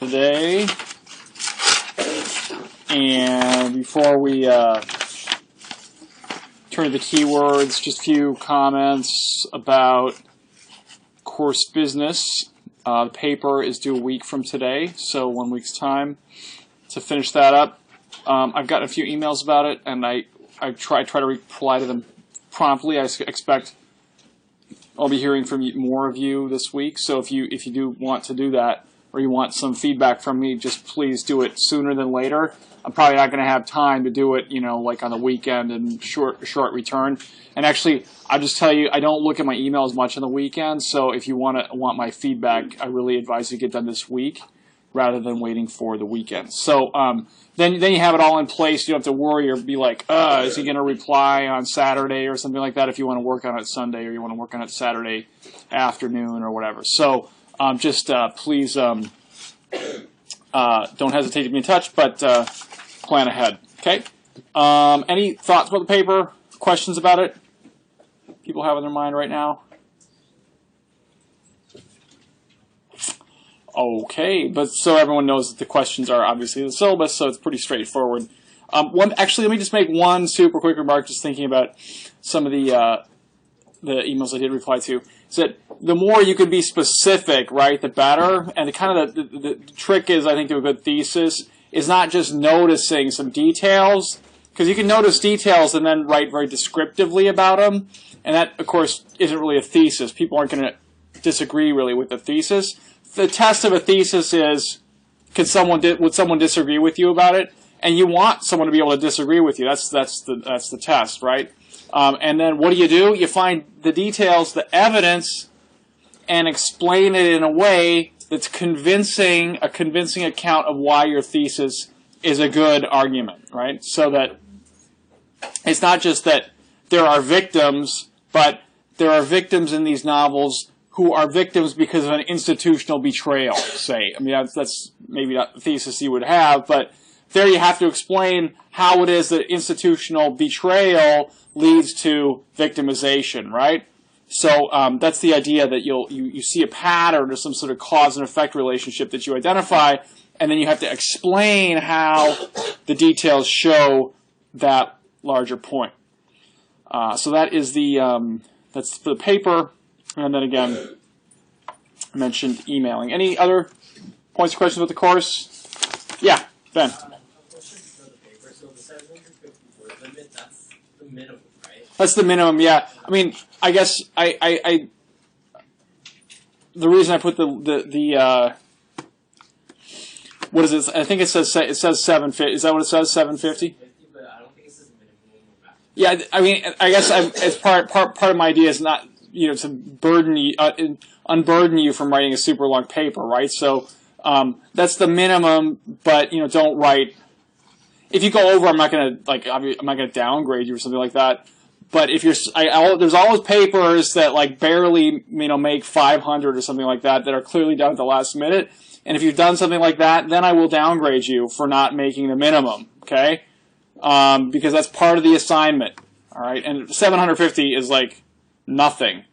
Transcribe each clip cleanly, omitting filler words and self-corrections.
Today, and before we turn to the keywords, just a few comments about course business. The paper is due a week from today, so 1 week's time to finish that up. I've gotten a few emails about it, and I try to reply to them promptly. I expect I'll be hearing from more of you this week, so if you do want to do that, or you want some feedback from me, just please do it sooner than later. I'm probably not going to have time to do it, like on the weekend and short return. And actually, I'll just tell you, I don't look at my emails much on the weekend, so if you want my feedback, I really advise you get done this week rather than waiting for the weekend. So then you have it all in place. You don't have to worry or be like, is he going to reply on Saturday or something like that if you want to work on it Sunday or you want to work on it Saturday afternoon or whatever. So please don't hesitate to be in touch, but plan ahead. Okay? Any thoughts about the paper? Questions about it? People have in their mind right now? Okay, but so everyone knows that the questions are obviously the syllabus, so it's pretty straightforward. Actually, let me just make one super quick remark, just thinking about some of the emails I did reply to. Is that the more you can be specific, right, the better. And the trick is, I think, to a good thesis is not just noticing some details, because you can notice details and then write very descriptively about them. And that, of course, isn't really a thesis. People aren't going to disagree really with the thesis. The test of a thesis is, would someone disagree with you about it? And you want someone to be able to disagree with you. That's the test, right? And then what do? You find the details, the evidence, and explain it in a way that's a convincing account of why your thesis is a good argument, right? So that it's not just that there are victims, but there are victims in these novels who are victims because of an institutional betrayal, say. I mean, that's maybe not the thesis you would have, but there you have to explain how it is that institutional betrayal leads to victimization, right? So that's the idea that you see a pattern or some sort of cause and effect relationship that you identify, and then you have to explain how the details show that larger point. So that is that's the paper, and then again, I mentioned emailing. Any other points or questions about the course? Yeah, Ben. Minimum, right? That's the minimum, yeah. I mean, I guess the reason I put the what is it? I think it says 750. Is that what it says? 750. But I don't think it says minimum. Yeah, I mean, I guess it's part of my idea is not to unburden you from writing a super long paper, right? So that's the minimum, but don't write. If you go over, I'm not gonna downgrade you or something like that. But if there's always papers that barely make 500 or something like that are clearly done at the last minute. And if you've done something like that, then I will downgrade you for not making the minimum. Okay, because that's part of the assignment. All right, and 750 is nothing.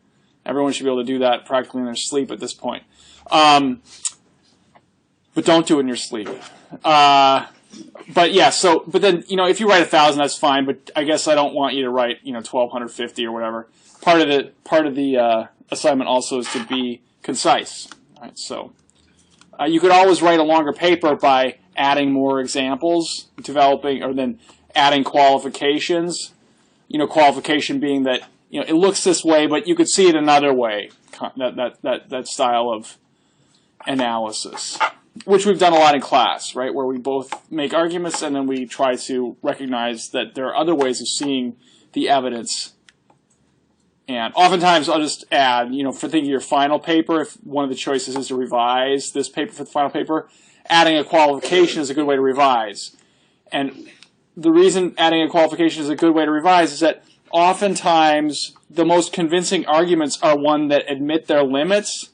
Everyone should be able to do that practically in their sleep at this point. But don't do it in your sleep. But yeah, but then, if you write 1,000, that's fine, but I guess I don't want you to write, 1,250 or whatever. Part of the assignment also is to be concise, right? So, you could always write a longer paper by adding more examples, or then adding qualifications. Qualification being that, it looks this way, but you could see it another way, that style of analysis. Which we've done a lot in class, right, where we both make arguments and then we try to recognize that there are other ways of seeing the evidence. And oftentimes I'll just add, for thinking your final paper, if one of the choices is to revise this paper for the final paper, adding a qualification is a good way to revise. And the reason adding a qualification is a good way to revise is that oftentimes the most convincing arguments are one that admit their limits.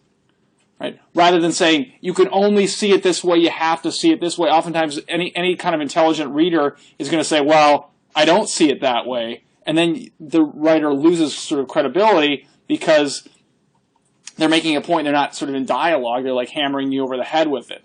Right? Rather than saying, you can only see it this way, you have to see it this way. Oftentimes, any kind of intelligent reader is going to say, well, I don't see it that way. And then the writer loses sort of credibility because they're making a point. They're not sort of in dialogue. They're hammering you over the head with it.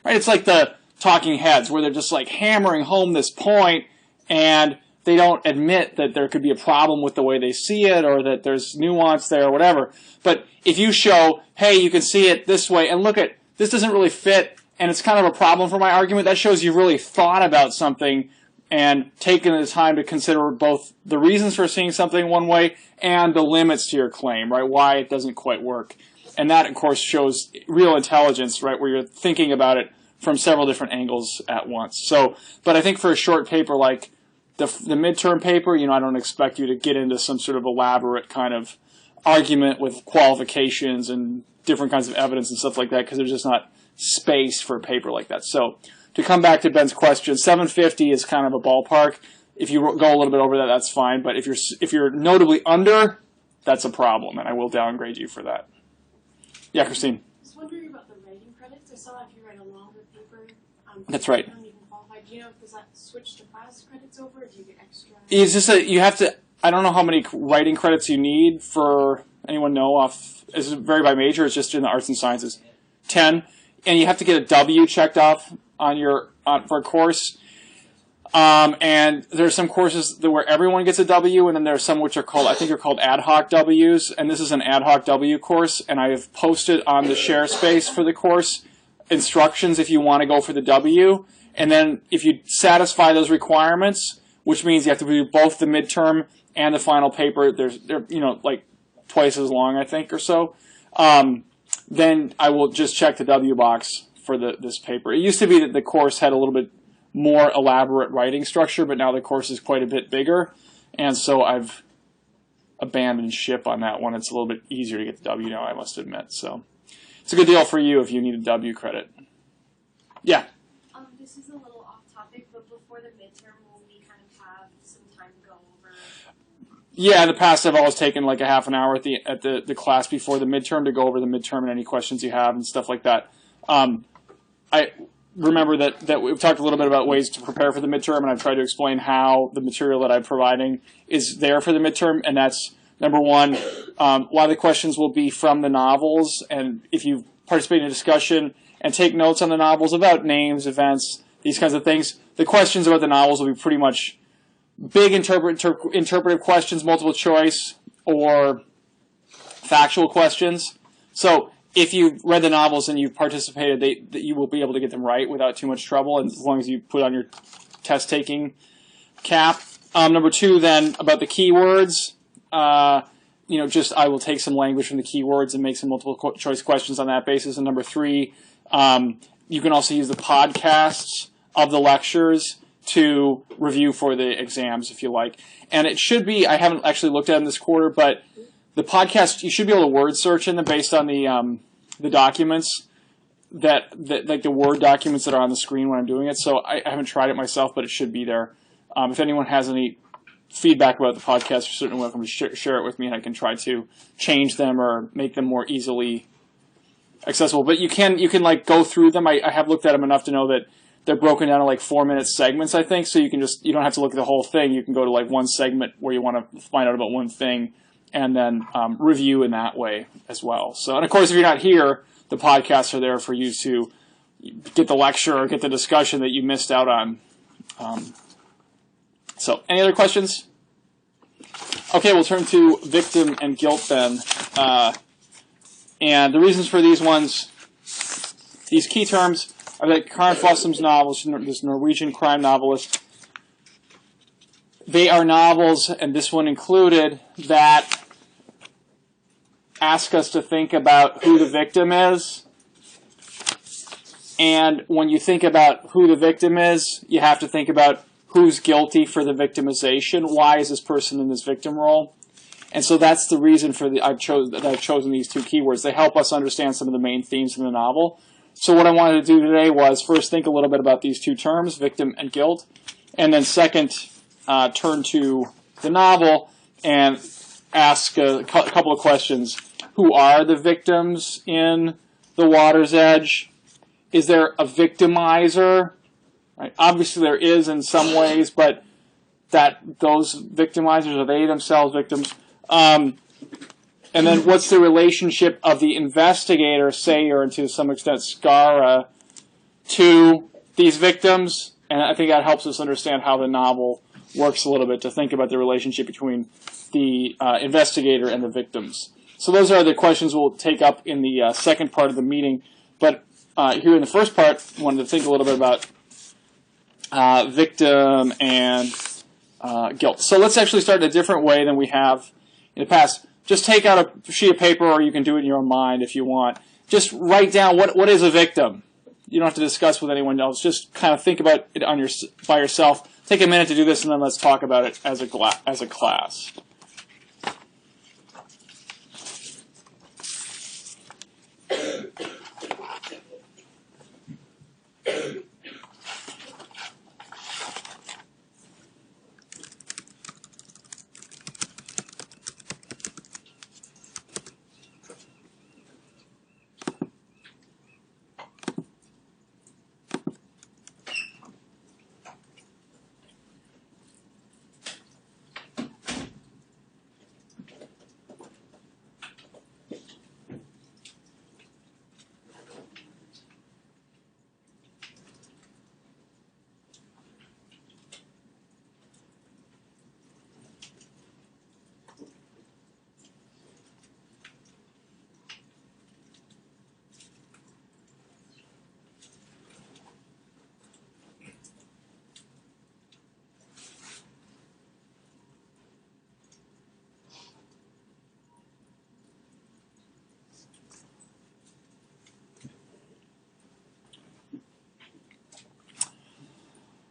right? It's like the talking heads where they're just like hammering home this point and they don't admit that there could be a problem with the way they see it or that there's nuance there or whatever. But if you show, hey, you can see it this way and look at, this doesn't really fit and it's kind of a problem for my argument, that shows you've really thought about something and taken the time to consider both the reasons for seeing something one way and the limits to your claim, right? Why it doesn't quite work. And that, of course, shows real intelligence, right, where you're thinking about it from several different angles at once. So, but I think for a short paper like the midterm paper, I don't expect you to get into some sort of elaborate kind of argument with qualifications and different kinds of evidence and stuff like that, because there's just not space for a paper like that. So to come back to Ben's question, 750 is kind of a ballpark. If you go a little bit over that, that's fine. But if you're notably under, that's a problem, and I will downgrade you for that. Yeah, Christine. I was wondering about the writing credits. I saw if you write a longer paper. That's right. You don't even qualify. Do you know if does that switch to class credits over, or do you get extra? It's just you have to. I don't know how many writing credits you need for. Anyone know off? Is it vary by major? It's just in the arts and sciences. 10, and you have to get a W checked off for a course. And there's some courses where everyone gets a W, and then there's some which are called, I think they're called ad hoc Ws, and this is an ad hoc W course, and I have posted on the share space for the course instructions if you want to go for the W, and then if you satisfy those requirements, which means you have to do both the midterm and the final paper, they're like twice as long, I think, or so, then I will just check the W box for this paper. It used to be that the course had a little bit more elaborate writing structure, but now the course is quite a bit bigger, and so I've abandoned ship on that one. It's a little bit easier to get the W now, I must admit. So it's a good deal for you if you need a W credit. Yeah? This is a little off topic, but before the midterm, will we kind of have some time to go over? Yeah, in the past I've always taken like a half an hour at the class before the midterm to go over the midterm and any questions you have and stuff like that. I remember that we've talked a little bit about ways to prepare for the midterm, and I've tried to explain how the material that I'm providing is there for the midterm, and that's, number one, a lot of the questions will be from the novels, and if you participate in a discussion and take notes on the novels about names, events, these kinds of things, the questions about the novels will be pretty much big interpretive questions, multiple choice, or factual questions. So if you've read the novels and you've participated, you will be able to get them right without too much trouble, and as long as you put on your test-taking cap. Number two, then, about the keywords. I will take some language from the keywords and make some multiple choice questions on that basis. And number three, you can also use the podcasts of the lectures to review for the exams, if you like. And it should be, I haven't actually looked at them this quarter, but the podcast, you should be able to word search in them based on the documents that like the Word documents that are on the screen when I'm doing it. So I haven't tried it myself, but it should be there. If anyone has any feedback about the podcast, you're certainly welcome to share it with me, and I can try to change them or make them more easily accessible. But you can like go through them. I have looked at them enough to know that they're broken down to like 4-minute segments, I think. So you don't have to look at the whole thing. You can go to like one segment where you want to find out about one thing, and then review in that way as well. So, and of course, if you're not here, the podcasts are there for you to get the lecture or get the discussion that you missed out on. So, any other questions? Okay, we'll turn to victim and guilt then. And the reasons for these ones, these key terms, are that Karen Fossum's novels, this Norwegian crime novelist, they are novels, and this one included, that ask us to think about who the victim is. And when you think about who the victim is, you have to think about who's guilty for the victimization. Why is this person in this victim role? And so that's the reason for I've chosen these two keywords. They help us understand some of the main themes in the novel. So what I wanted to do today was first think a little bit about these two terms, victim and guilt, and then second, turn to the novel and ask a couple of questions. Who are the victims in The Water's Edge? Is there a victimizer? Right? Obviously there is in some ways, but those victimizers, are they themselves victims? And then what's the relationship of the investigator, Sayer, and to some extent Skara, to these victims, and I think that helps us understand how the novel works a little bit, to think about the relationship between the investigator and the victims. So those are the questions we'll take up in the second part of the meeting. But here in the first part, I wanted to think a little bit about victim and guilt. So let's actually start in a different way than we have in the past. Just take out a sheet of paper, or you can do it in your own mind if you want. Just write down what is a victim. You don't have to discuss with anyone else. Just kind of think about it by yourself. Take a minute to do this, and then let's talk about it as a class.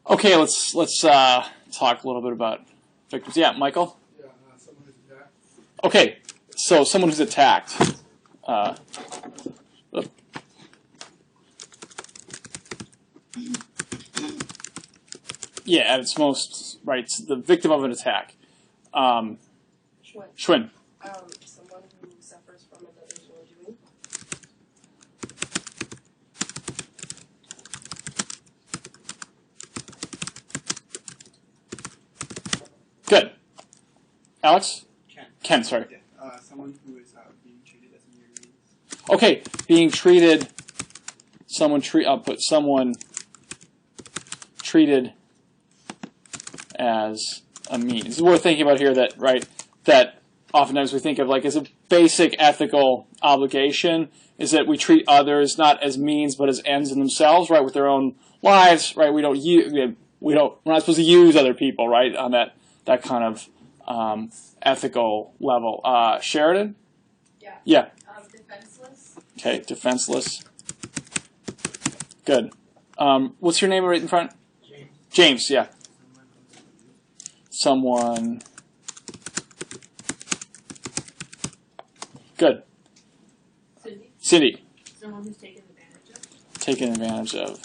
Okay, let's talk a little bit about victims. Yeah, Michael? Yeah, someone who's attacked. Okay, so someone who's attacked. Yeah, at its most, right, it's the victim of an attack. Schwinn. Schwinn. Someone who suffers from another's wrongdoing. Good. Alex? Ken, sorry. Yeah, someone who is being treated as a mere means. Okay, being treated, I'll put someone treated as a means. We're thinking about here that, right, that oftentimes we think of like as a basic ethical obligation is that we treat others not as means but as ends in themselves, right, with their own lives, right? We're not supposed to use other people, right, on that kind of ethical level. Sheridan? Yeah. Yeah. Defenseless. Okay, defenseless. Good. What's your name right in front? James. James, yeah. Someone. Good. Cindy. Cindy. Someone who's taken advantage of. Taken advantage of.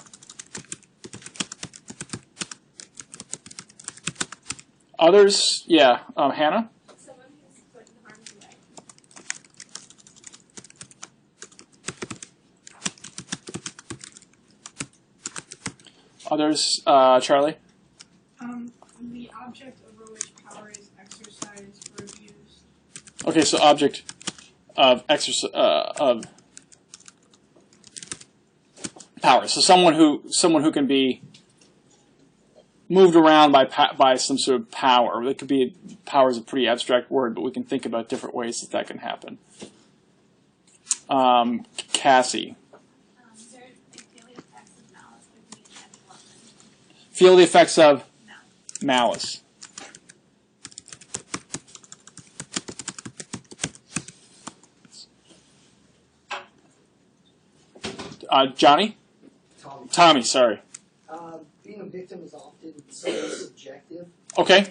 Others, yeah. Hannah? Someone who's put in harm's way. Others, Charlie? The object over which power is exercised or abused. Okay, so object of of power. So someone who can be moved around by some sort of power. It could be, power is a pretty abstract word, but we can think about different ways that can happen. Cassie. Feel the effects of malice. Johnny? Tommy, sorry. Being a victim is often so subjective. Okay.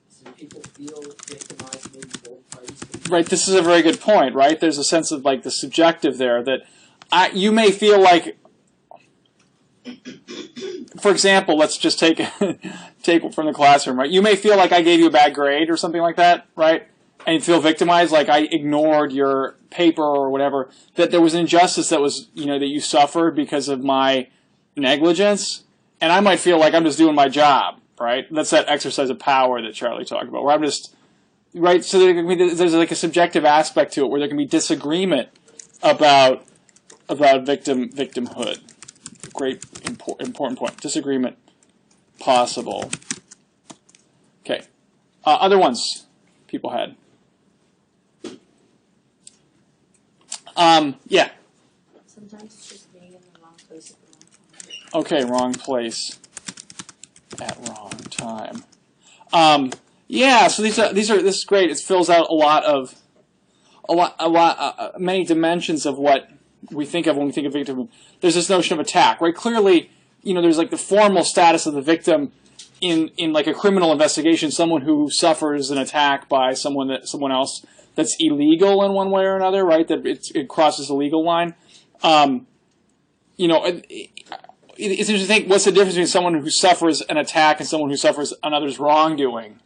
So people feel victimized, maybe both parties. Right, this is a very good point, right? There's a sense of like the subjective there that you may feel like, for example, let's just take from the classroom, right? You may feel like I gave you a bad grade or something like that, right? And you feel victimized, like I ignored your paper or whatever, that there was an injustice that was, that you suffered because of my negligence. And I might feel like I'm just doing my job, right? That's that exercise of power that Charlie talked about, where I'm just, right? So there's like a subjective aspect to it where there can be disagreement about victimhood. great, important point. Disagreement possible. Okay. Other ones people had. Yeah. Sometimes it's just being in the wrong place at the wrong time. Okay, wrong place at wrong time. Yeah, so this is great. It fills out many dimensions of what we think of when we think of victim. There's this notion of attack, right? Clearly, there's like the formal status of the victim in like a criminal investigation, someone who suffers an attack by someone else that's illegal in one way or another, right? That it crosses the legal line. It's interesting to think, what's the difference between someone who suffers an attack and someone who suffers another's wrongdoing?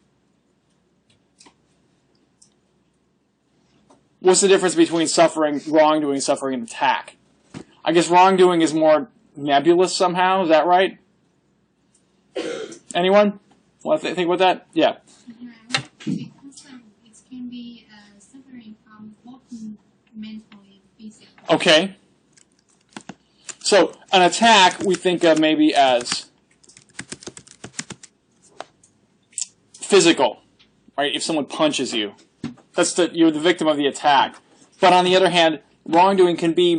What's the difference between wrongdoing and suffering an attack? I guess wrongdoing is more nebulous somehow. Is that right? Anyone want to think about that? Yeah. Because it can be suffering both mentally and physically. Okay. So an attack we think of maybe as physical, right? If someone punches you, you're the victim of the attack. But on the other hand, wrongdoing can be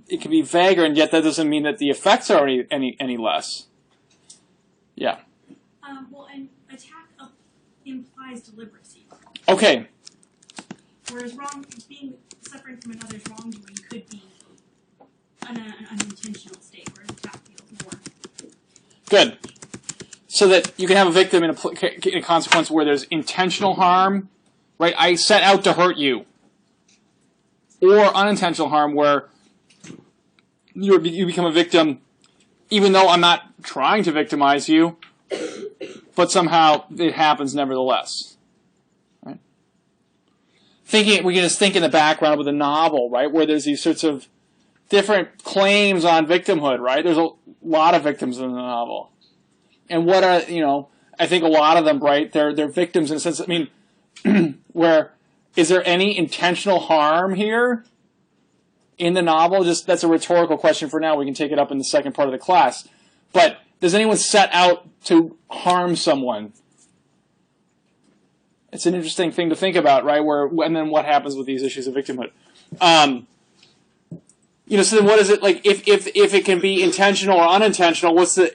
it can be vaguer, and yet that doesn't mean that the effects are any less. Yeah. Well, an attack implies deliberacy. Okay. Whereas suffering from another's wrongdoing could be an unintentional state, whereas attack feels more. Good. So that you can have a victim in a consequence where there's intentional harm, right? I set out to hurt you. Or unintentional harm where you become a victim even though I'm not trying to victimize you, but somehow it happens nevertheless. Right? We can just think in the background with a novel, right, where there's these sorts of different claims on victimhood, right? There's a lot of victims in the novel. And what are, I think a lot of them, right, they're victims in a sense, where, is there any intentional harm here in the novel? That's a rhetorical question for now. We can take it up in the second part of the class. But does anyone set out to harm someone? It's an interesting thing to think about, right? And then what happens with these issues of victimhood? So then what is it like? If it can be intentional or unintentional, what's the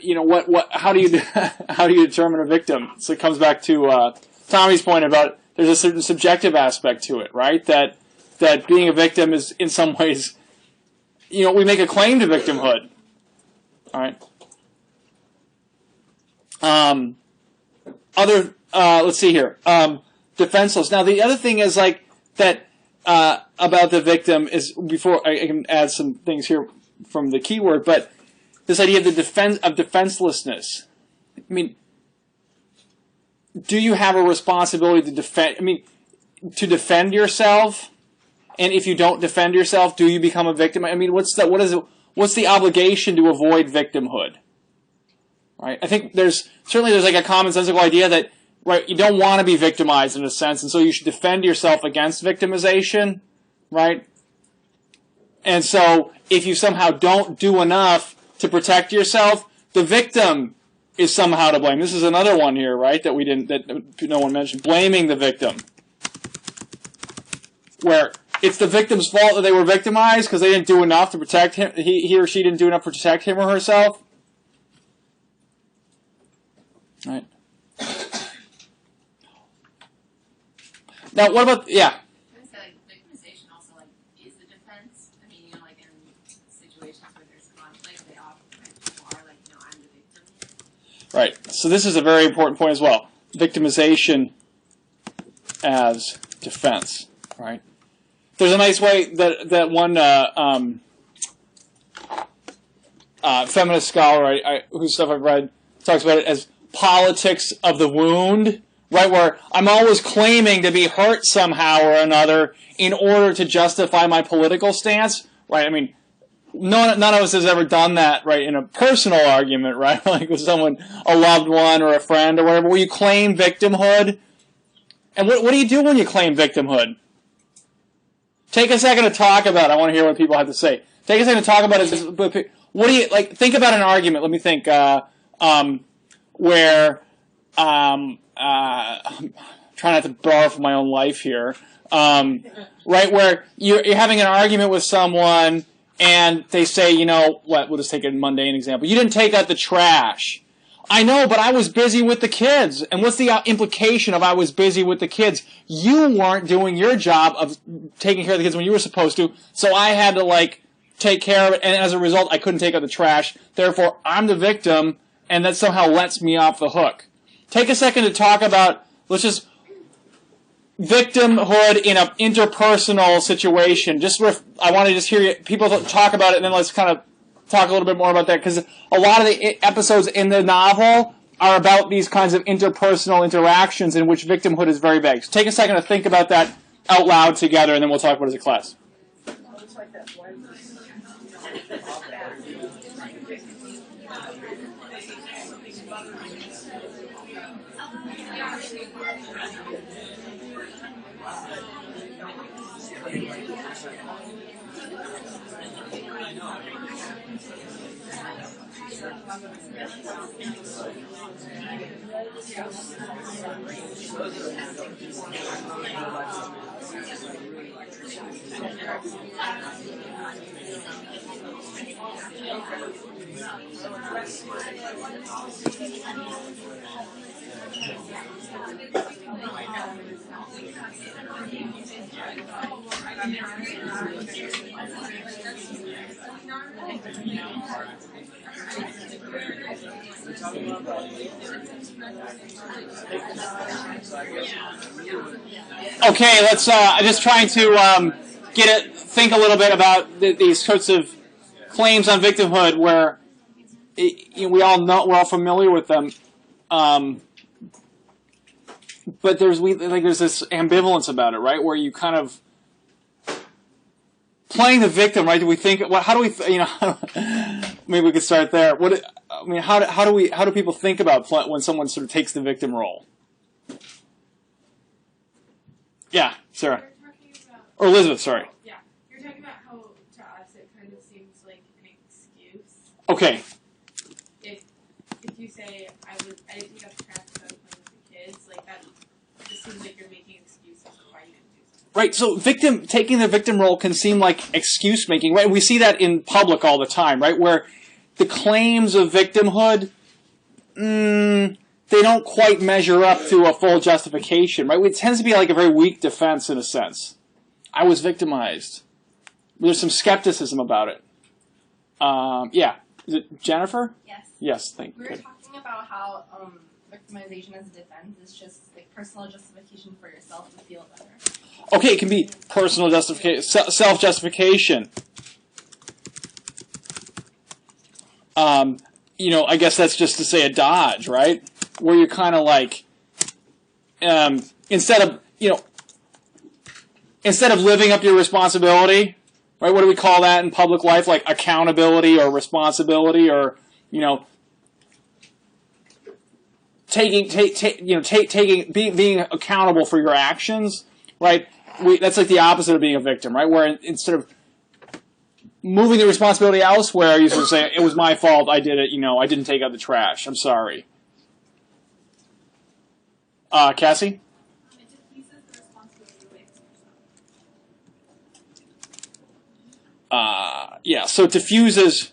how do you determine a victim? So it comes back to Tommy's point about there's a certain subjective aspect to it, right? That being a victim is in some ways, we make a claim to victimhood. All right. Let's see here. Defenseless. Now the other thing is like that about the victim is, before I can add some things here from the keyword, but this idea of defenselessness. Do you have a responsibility to defend yourself? And if you don't defend yourself, do you become a victim? What's the obligation to avoid victimhood? Right? I think there's like a commonsensical idea that, right, you don't want to be victimized in a sense, and so you should defend yourself against victimization, right? And so if you somehow don't do enough to protect yourself, the victim is somehow to blame. This is another one here, right, that no one mentioned. Blaming the victim. Where it's the victim's fault that they were victimized because they didn't do enough to protect him. He or she didn't do enough to protect him or herself. Right. Now, what about, yeah? I was gonna say, victimization also, is the defense. In situations where there's conflict, they often are I'm the victim. Right. So this is a very important point as well. Victimization as defense. Right. There's a nice way that one feminist scholar whose stuff I've read talks about it as politics of the wound. Right, where I'm always claiming to be hurt somehow or another in order to justify my political stance. Right, none of us has ever done that, right, in a personal argument, right, like with someone, a loved one or a friend or whatever, where you claim victimhood. And what do you do when you claim victimhood? Take a second to talk about it. I want to hear what people have to say. Take a second to talk about it. what do you, like, think about an argument. Let me think, where, try not to borrow from my own life here, right, where you're having an argument with someone and they say, you know, we'll just take a mundane example. You didn't take out the trash. I know, but I was busy with the kids. And what's the implication of I was busy with the kids? You weren't doing your job of taking care of the kids when you were supposed to, so I had to, like, take care of it, and as a result, I couldn't take out the trash. Therefore, I'm the victim, and that somehow lets me off the hook. Take a second to talk about, let's just, victimhood in an interpersonal situation. I want to just hear people talk about it, and then let's kind of talk a little bit more about that, because a lot of the episodes in the novel are about these kinds of interpersonal interactions in which victimhood is very vague. So take a second to think about that out loud together, and then we'll talk about it as a class. Okay, let's just trying to think a little bit about these sorts of claims on victimhood, where we all know, we're all familiar with them, but there's this ambivalence about it, right? Where you kind of playing the victim, right? Do we think? How do we? Maybe we could start there. How do people think about when someone sort of takes the victim role? Yeah, Sarah. Or Elizabeth, sorry. Yeah. You're talking about how, to us, it kind of seems like an excuse. Okay. If you say, I didn't take out the trash because I was playing with the kids, like, that just seems like you're making excuses for why you didn't do something. Right, so taking the victim role can seem like excuse making, right? We see that in public all the time, right? Where the claims of victimhood, they don't quite measure up to a full justification, right? It tends to be like a very weak defense in a sense. I was victimized. There's some skepticism about it. Yeah. Is it Jennifer? Yes. Yes, thank you. We were talking about how victimization as a defense is just like personal justification for yourself to feel better. Okay, it can be personal justification, self-justification. I guess that's just to say a dodge, right? Where you're kind of like, instead of living up to your responsibility, right? What do we call that in public life? Like accountability or responsibility, or being accountable for your actions, right? That's like the opposite of being a victim, right? Where instead of moving the responsibility elsewhere, you sort of say, it was my fault, I did it, I didn't take out the trash, I'm sorry. Cassie? It diffuses the responsibility away from yourself. Yeah, so it diffuses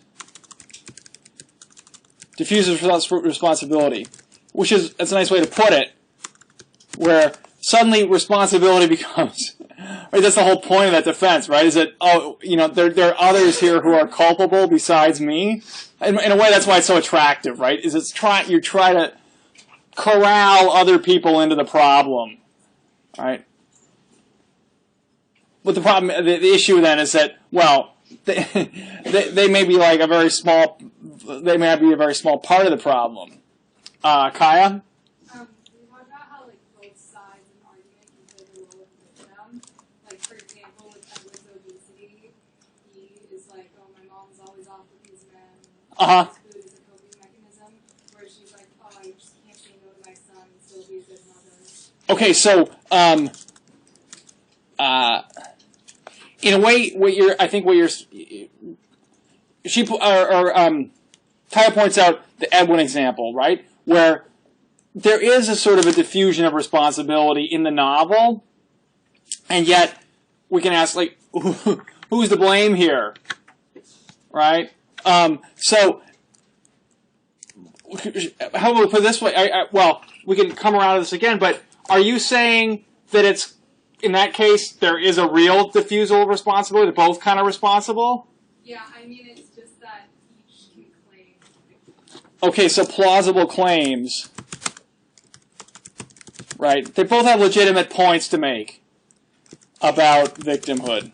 responsibility, that's a nice way to put it, where suddenly responsibility becomes, right, that's the whole point of that defense, right, is that, there are others here who are culpable besides me. In a way, that's why it's so attractive, right, is you try to corral other people into the problem, right? But the problem, the issue then is that, well, they may be like they may be a very small part of the problem. Kaya? We talked about how both sides of an argument can play the role of victim. Like, for example, with Edward's obesity, he is like, oh, my mom's always off with these men. Food is a coping mechanism. Where she's like, oh, I just can't say no to my son and still be a good mother. Okay, so in a way, Tyler points out the Edwin example, right, where there is a sort of a diffusion of responsibility in the novel, and yet we can ask, like, who's to blame here, right? So, how about we put it this way? Well, we can come around to this again, but are you saying that it's, in that case, there is a real diffusal of responsibility? They're both kind of responsible? Yeah, I mean, it's just that each can claim. Okay, so plausible claims. Right? They both have legitimate points to make about victimhood.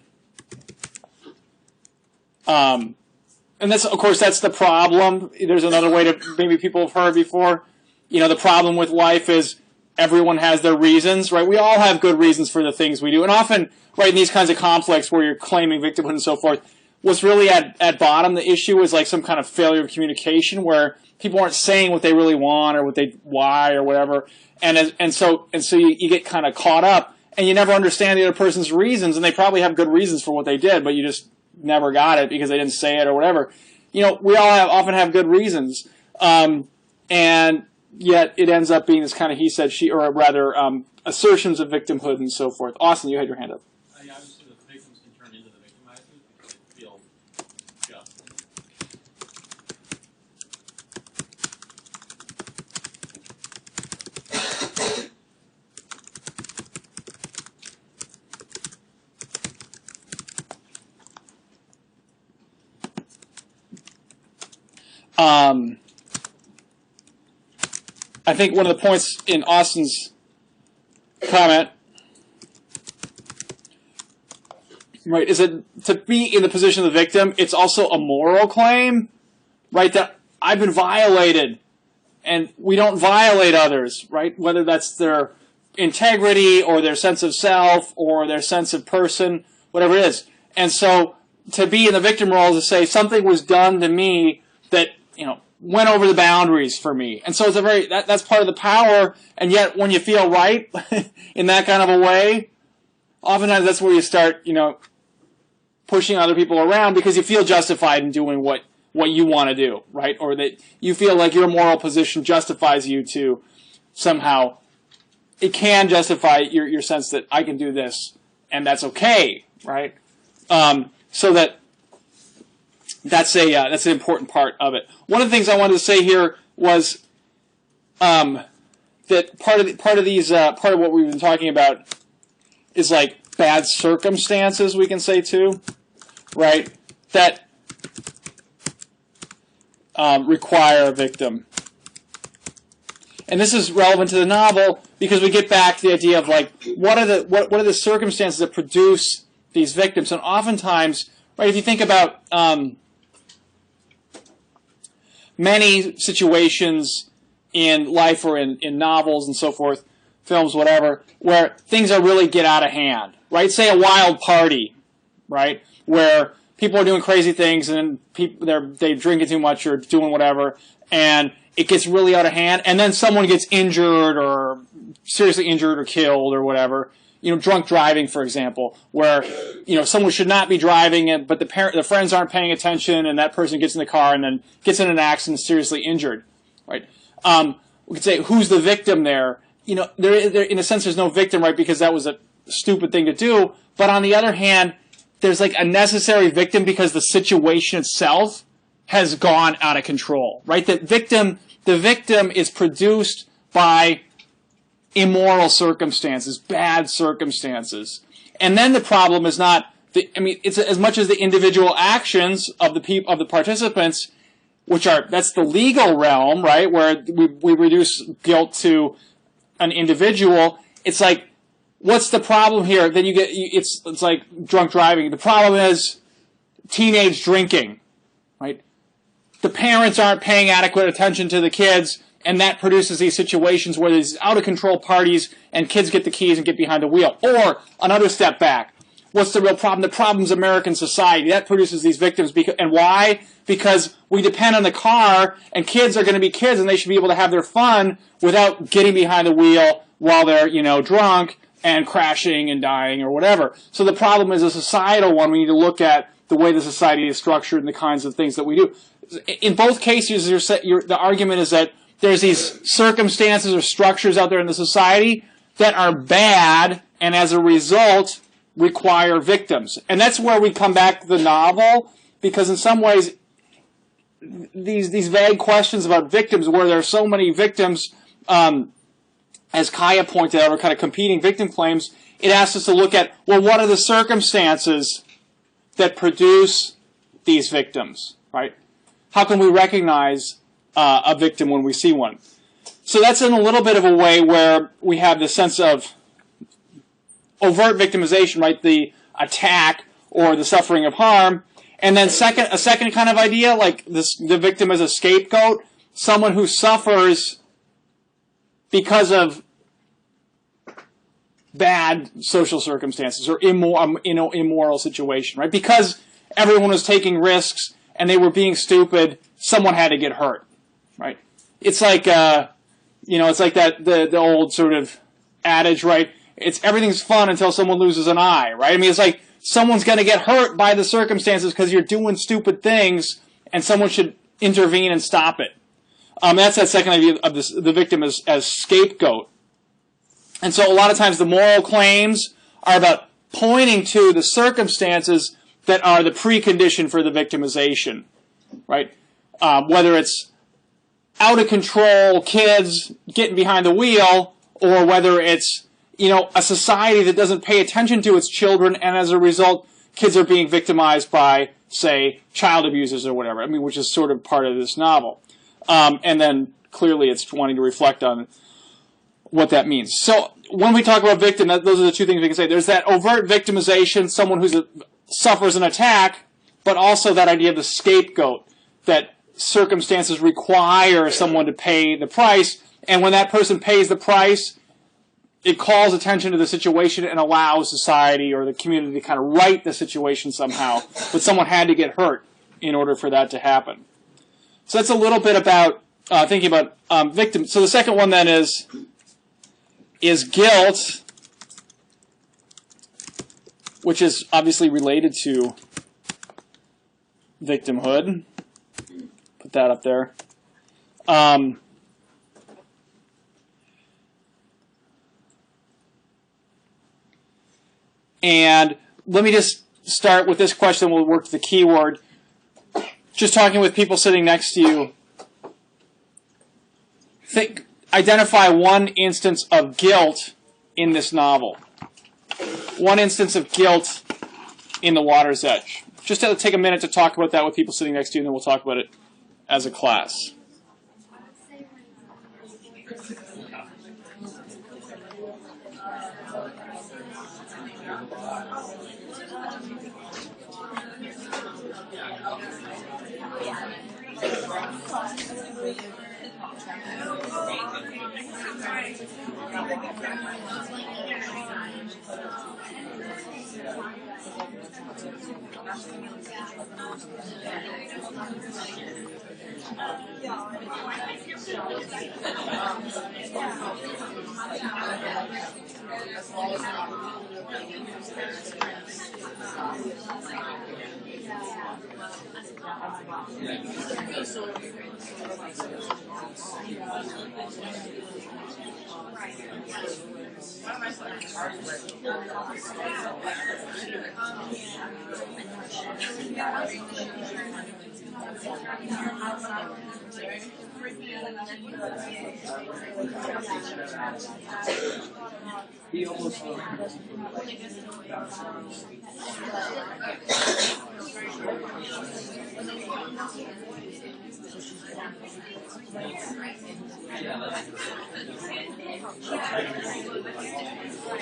And that's, of course, that's the problem. There's another way to, maybe people have heard before, the problem with life is everyone has their reasons, right? We all have good reasons for the things we do. And often, right, in these kinds of conflicts where you're claiming victimhood and so forth, what's really at bottom, the issue is like some kind of failure of communication where people aren't saying what they really want or why or whatever. And so you get kind of caught up and you never understand the other person's reasons, and they probably have good reasons for what they did, but you just never got it because they didn't say it or whatever. We all often have good reasons. And yet it ends up being this kind of he said, she, or rather assertions of victimhood and so forth. Austin, you had your hand up. Yeah, obviously the victims can turn into the victimizers because they feel just. I think one of the points in Austin's comment, right, is that to be in the position of the victim, it's also a moral claim, right, that I've been violated, and we don't violate others, right, whether that's their integrity or their sense of self or their sense of person, whatever it is. And so to be in the victim role is to say something was done to me that, went over the boundaries for me. And so it's that's part of the power, and yet when you feel right in that kind of a way, oftentimes that's where you start, pushing other people around because you feel justified in doing what you want to do, right? Or that you feel like your moral position justifies you to somehow, it can justify your sense that I can do this and that's okay, right? So that's an important part of it. One of the things I wanted to say here was that part of what we've been talking about is like bad circumstances, we can say too, right? That require a victim. And this is relevant to the novel because we get back to the idea of like what are the circumstances that produce these victims, and oftentimes, right, if you think about many situations in life or in novels and so forth, films, whatever, where things are really get out of hand, right? Say a wild party, right, where people are doing crazy things and they're drinking too much or doing whatever, and it gets really out of hand, and then someone gets injured or seriously injured or killed or whatever. Drunk driving, for example, where, someone should not be driving, but the friends aren't paying attention, and that person gets in the car and then gets in an accident, seriously injured, right? We could say, who's the victim there? There, in a sense, there's no victim, right, because that was a stupid thing to do. But on the other hand, there's like a necessary victim because the situation itself has gone out of control, right? The victim is produced by immoral circumstances, bad circumstances. And then the problem is not, it's as much as the individual actions of the participants, that's the legal realm, right, where we reduce guilt to an individual. It's like, what's the problem here? Then it's like drunk driving. The problem is teenage drinking, right? The parents aren't paying adequate attention to the kids, and that produces these situations where there's out-of-control parties and kids get the keys and get behind the wheel. Or, another step back, what's the real problem? The problem's American society. That produces these victims. And why? Because we depend on the car, and kids are going to be kids, and they should be able to have their fun without getting behind the wheel while they're, drunk and crashing and dying or whatever. So the problem is a societal one. We need to look at the way the society is structured and the kinds of things that we do. In both cases, the argument is that there's these circumstances or structures out there in the society that are bad, and as a result, require victims. And that's where we come back to the novel, because in some ways, these vague questions about victims, where there are so many victims, as Kaya pointed out, are kind of competing victim claims, it asks us to look at, well, what are the circumstances that produce these victims, right? How can we recognize a victim when we see one? So that's in a little bit of a way where we have the sense of overt victimization, right? The attack or the suffering of harm. And then a second kind of idea, like the victim as a scapegoat, someone who suffers because of bad social circumstances or immoral situation, right? Because everyone was taking risks and they were being stupid, someone had to get hurt, right? It's like, it's like that the old sort of adage, right? It's everything's fun until someone loses an eye, right? I mean, it's like someone's going to get hurt by the circumstances because you're doing stupid things, and someone should intervene and stop it. That's that second idea of the victim as scapegoat. And so a lot of times the moral claims are about pointing to the circumstances that are the precondition for the victimization, right? Whether it's out of control kids getting behind the wheel, or whether it's, a society that doesn't pay attention to its children, and as a result, kids are being victimized by, say, child abusers or whatever, which is sort of part of this novel. And then clearly it's wanting to reflect on what that means. So when we talk about victim, those are the two things we can say. There's that overt victimization, someone who suffers an attack, but also that idea of the scapegoat, that circumstances require someone to pay the price, and when that person pays the price, it calls attention to the situation and allows society or the community to kind of right the situation somehow, but someone had to get hurt in order for that to happen. So that's a little bit about thinking about victims. So the second one then is guilt, which is obviously related to victimhood. Put that up there. And let me just start with this question. We'll work to the keyword. Just talking with people sitting next to you. Identify one instance of guilt in this novel. One instance of guilt in The Water's Edge. Just to take a minute to talk about that with people sitting next to you, and then we'll talk about it as a class. He almost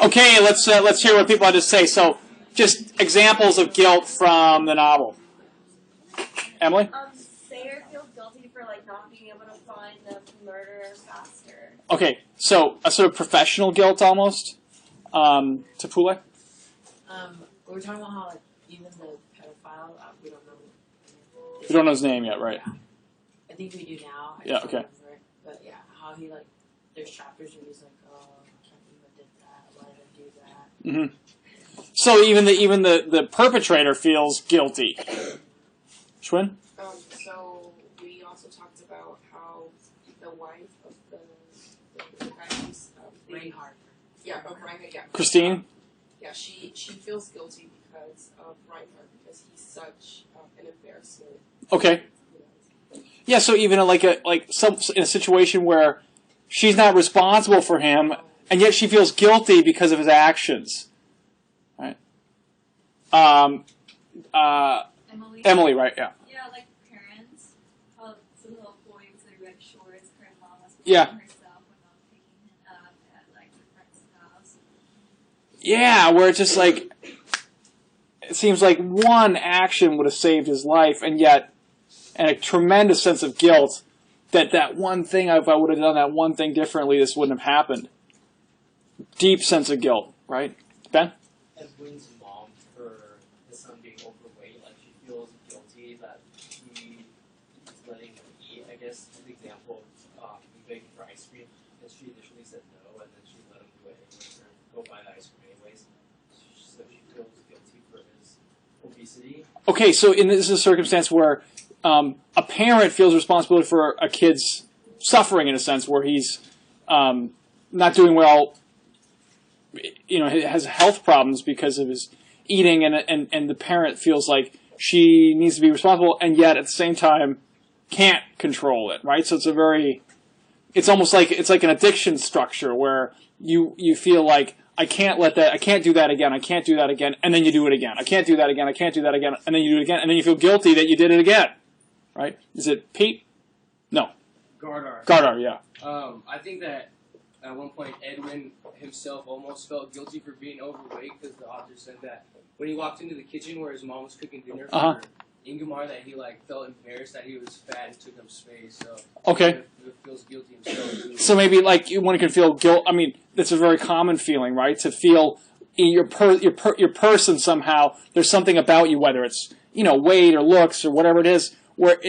Okay, let's hear what people had to say. So, just examples of guilt from the novel. Emily? Sayer feels guilty for not being able to find the murderer faster. Okay, so a sort of professional guilt almost. Tapule? We were talking about how even the pedophile, we don't know. We don't know his name yet, right? Yeah. I think we do now. Yeah, okay. Remember. But yeah, how he there's chapters where he's oh, I can't believe I did that. Why did I do that? Mm-hmm. So even the perpetrator feels guilty. Schwinn? So we also talked about how the wife of the guy who's Reinhardt. Yeah, Reinhardt. Yeah. Christine? Yeah, she feels guilty because of Reinhardt because he's such an embarrassment. Okay. Yeah, so even in a situation where she's not responsible for him, and yet she feels guilty because of his actions. Right? Emily, right? Yeah. Yeah, like parents. How some little boys are like sure his grandma was Yeah. herself when not picking him up at like the friend's house. Yeah, where it's just like it seems like one action would have saved his life, and yet, and a tremendous sense of guilt that one thing, if I would have done that one thing differently, this wouldn't have happened. Deep sense of guilt, right? Ben? Edwin's mom, for his son being overweight, like she feels guilty that he is letting him eat. I guess an example, we begged for ice cream, and she initially said no, and then she let him go anyways, or go buy the ice cream anyways. So she feels guilty for his obesity. Okay, so this is a circumstance where a parent feels responsibility for a kid's suffering in a sense, where he's not doing well, has health problems because of his eating, and the parent feels like she needs to be responsible, and yet at the same time can't control it, right? So it's almost like an addiction structure where you feel like I can't do that again, and then you do it again. I can't do that again, and then you do it again, and then you feel guilty that you did it again, right? Is it Pete? No. Gardar, yeah. I think that at one point Edwin himself almost felt guilty for being overweight because the author said that when he walked into the kitchen where his mom was cooking dinner for Ingmar, that he felt embarrassed that he was fat and took up space. So okay, he feels guilty himself too. So maybe one can feel guilt. I mean, that's a very common feeling, right? To feel your person somehow. There's something about you, whether it's weight or looks or whatever it is, where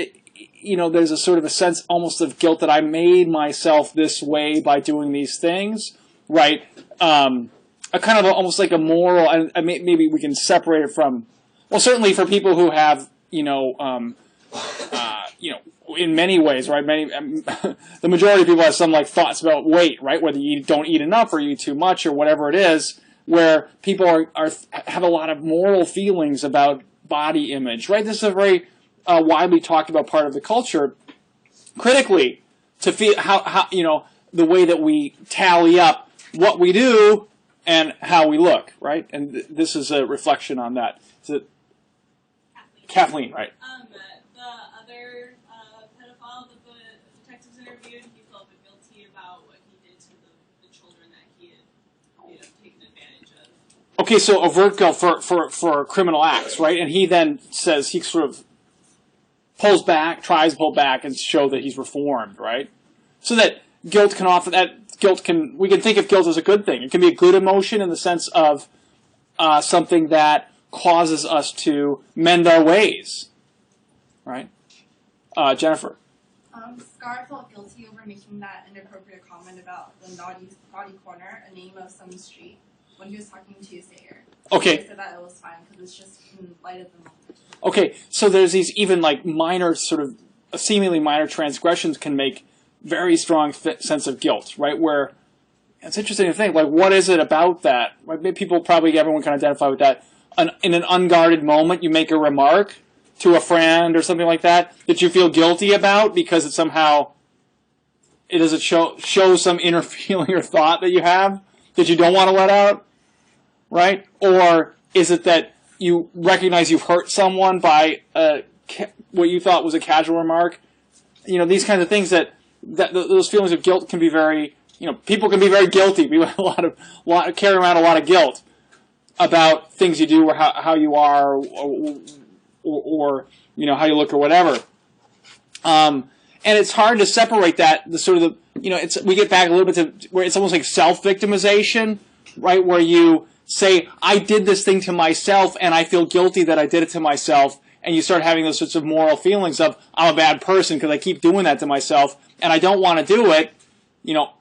there's a sort of a sense almost of guilt that I made myself this way by doing these things, right? A kind of almost like a moral, and maybe we can separate it from, well, certainly for people who have, in many ways, right? The majority of people have some thoughts about weight, right? Whether you don't eat enough or you eat too much or whatever it is, where people have a lot of moral feelings about body image, right? This is a very widely talked about part of the culture. Critically, to feel how the way that we tally up what we do and how we look, right? And this is a reflection on that. Is it Kathleen, right? The other pedophile that the detectives interviewed, he felt a bit guilty about what he did to the children that he had taken advantage of. Okay, so overt guilt for criminal acts, right? And he then says he sort of tries to pull back and show that he's reformed, right? So that guilt we can think of guilt as a good thing. It can be a good emotion in the sense of something that causes us to mend our ways, right? Jennifer. Scar felt guilty over making that inappropriate comment about the naughty corner, a name of some street, when he was talking to Sayer. Okay. He said that it was fine because it's just in light of the moment. Okay, so there's these even minor seemingly minor transgressions can make very strong sense of guilt, right? Where it's interesting to think, what is it about that? Right? Everyone can identify with that. In an unguarded moment, you make a remark to a friend or something like that you feel guilty about because it somehow doesn't show some inner feeling or thought that you have that you don't want to let out, right? Or is it that you recognize you've hurt someone by what you thought was a casual remark? These kinds of things that those feelings of guilt can be very, people can be very guilty. People have carry around a lot of guilt about things you do or how you are or how you look or whatever. And it's hard to separate that, we get back a little bit to where it's almost like self-victimization, right? Where you say, I did this thing to myself and I feel guilty that I did it to myself, and you start having those sorts of moral feelings of, I'm a bad person because I keep doing that to myself and I don't want to do it,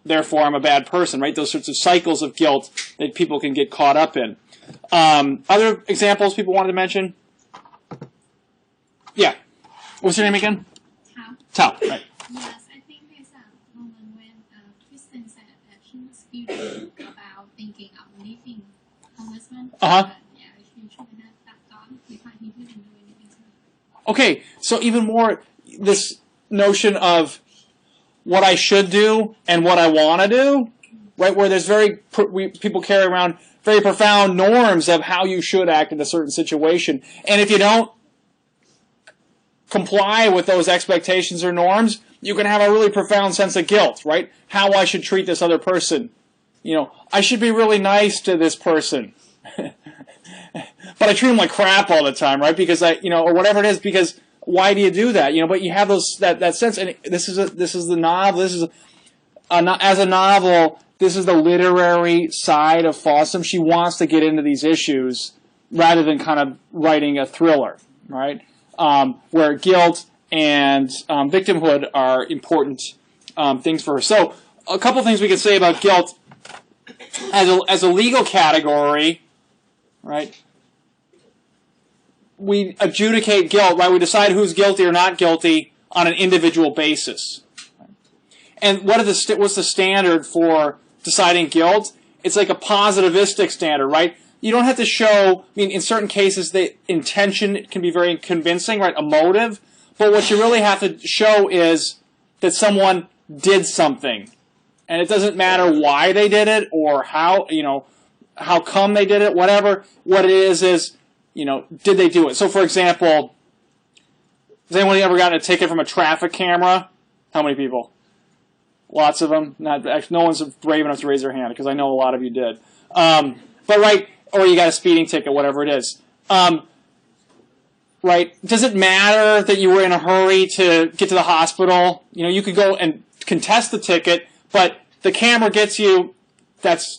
therefore I'm a bad person, right? Those sorts of cycles of guilt that people can get caught up in. Other examples people wanted to mention? Yeah. What's your name again? Tao. Right. Yes, I think there's a moment when Kristen said that she was feeling about thinking of leaving homelessman. Uh-huh. Yeah, she should have that thought because he didn't do anything to her. Okay, so even more this notion of what I should do and what I want to do, right? Where there's people carry around very profound norms of how you should act in a certain situation, and if you don't comply with those expectations or norms, you can have a really profound sense of guilt, right? How I should treat this other person. You know, I should be really nice to this person. But I treat them like crap all the time, right? Because or whatever it is, because why do you do that? But you have that sense, and this is the novel, as a novel, this is the literary side of Fossum. She wants to get into these issues rather than kind of writing a thriller, right? Where guilt and victimhood are important things for her. So, a couple things we can say about guilt as a legal category, right? We adjudicate guilt, right? We decide who's guilty or not guilty on an individual basis. And what's the standard for deciding guilt? It's like a positivistic standard, right? You don't have to show, in certain cases, the intention can be very convincing, right? A motive. But what you really have to show is that someone did something. And it doesn't matter why they did it or how come they did it, whatever. What it is, did they do it? So, for example, has anyone ever gotten a ticket from a traffic camera? How many people? Lots of them. No one's brave enough to raise their hand because I know a lot of you did. But right, or you got a speeding ticket, whatever it is. Right? Does it matter that you were in a hurry to get to the hospital? You could go and contest the ticket, but the camera gets you.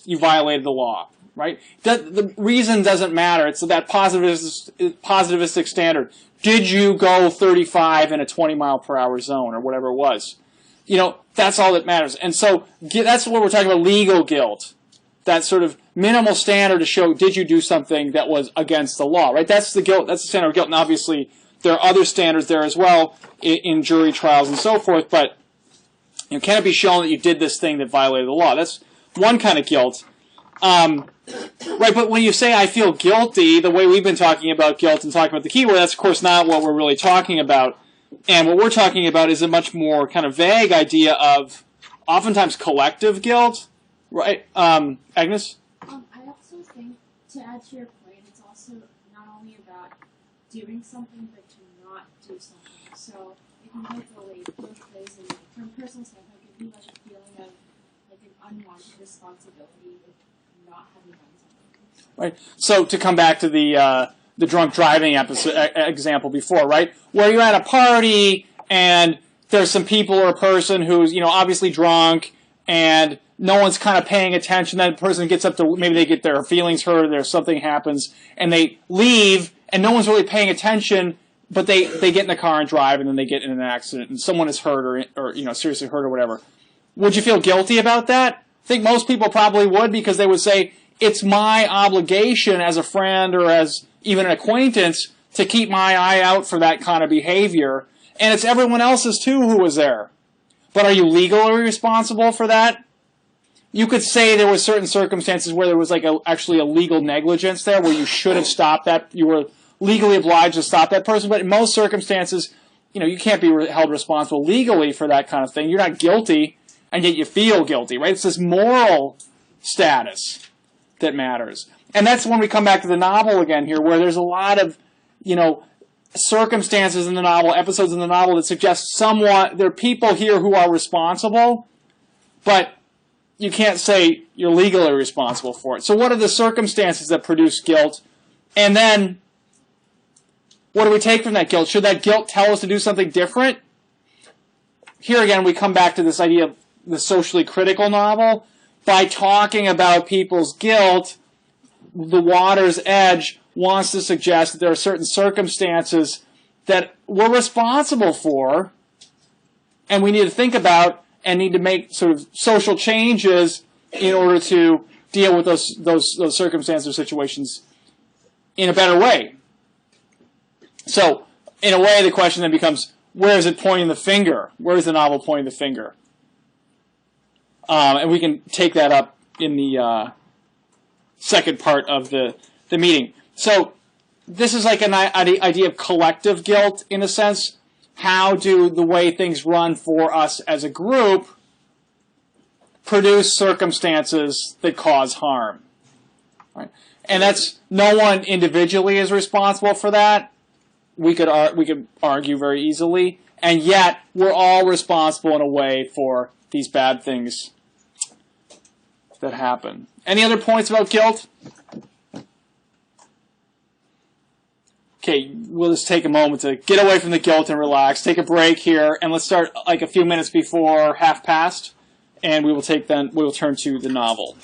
You violated the law. Right? The reason doesn't matter. It's that positivistic standard. Did you go 35 in a 20-mile-per-hour zone or whatever it was? That's all that matters. And so that's what we're talking about, legal guilt. That sort of minimal standard to show, did you do something that was against the law, right? That's the guilt. That's the standard of guilt. And obviously, there are other standards there as well in jury trials and so forth. But can it be shown that you did this thing that violated the law? That's one kind of guilt. Right, but when you say I feel guilty, the way we've been talking about guilt and talking about the keyword, that's of course not what we're really talking about. And what we're talking about is a much more kind of vague idea of oftentimes collective guilt, right? Agnes? I also think, to add to your point, it's also not only about doing something, but to not do something. So it can both ways. And from a personal standpoint, it can be like a feeling of like an unwanted responsibility with not having done something. Right. So to come back to the drunk driving example before, right? Where you're at a party and there's some people or a person who's, obviously drunk and no one's kind of paying attention. That person gets up to, maybe they get their feelings hurt or something happens and they leave and no one's really paying attention, but they get in the car and drive and then they get in an accident and someone is hurt or seriously hurt or whatever. Would you feel guilty about that? I think most people probably would because they would say, it's my obligation as a friend or as even an acquaintance to keep my eye out for that kind of behavior. And it's everyone else's too who was there. But are you responsible for that? You could say there were certain circumstances where there was actually a legal negligence there where you should have stopped that. You were legally obliged to stop that person. But in most circumstances, you can't be held responsible legally for that kind of thing. You're not guilty, and yet you feel guilty, right? It's this moral status that matters. And that's when we come back to the novel again here, where there's a lot of, circumstances in the novel, episodes in the novel that suggest there are people here who are responsible, but you can't say you're legally responsible for it. So what are the circumstances that produce guilt? And then, what do we take from that guilt? Should that guilt tell us to do something different? Here again, we come back to this idea of the socially critical novel. By talking about people's guilt, The Water's Edge wants to suggest that there are certain circumstances that we're responsible for, and we need to think about and need to make sort of social changes in order to deal with those circumstances or situations in a better way. So, in a way, the question then becomes, where is it pointing the finger? Where is the novel pointing the finger? And we can take that up in the second part of the meeting. So, this is like an idea of collective guilt, in a sense. How do the way things run for us as a group produce circumstances that cause harm? Right? And that's, no one individually is responsible for that. We could argue very easily, and yet we're all responsible in a way for these bad things that happen. Any other points about guilt? Okay, we'll just take a moment to get away from the guilt and relax. Take a break here, and let's start like a few minutes before past, and we will turn to the novel.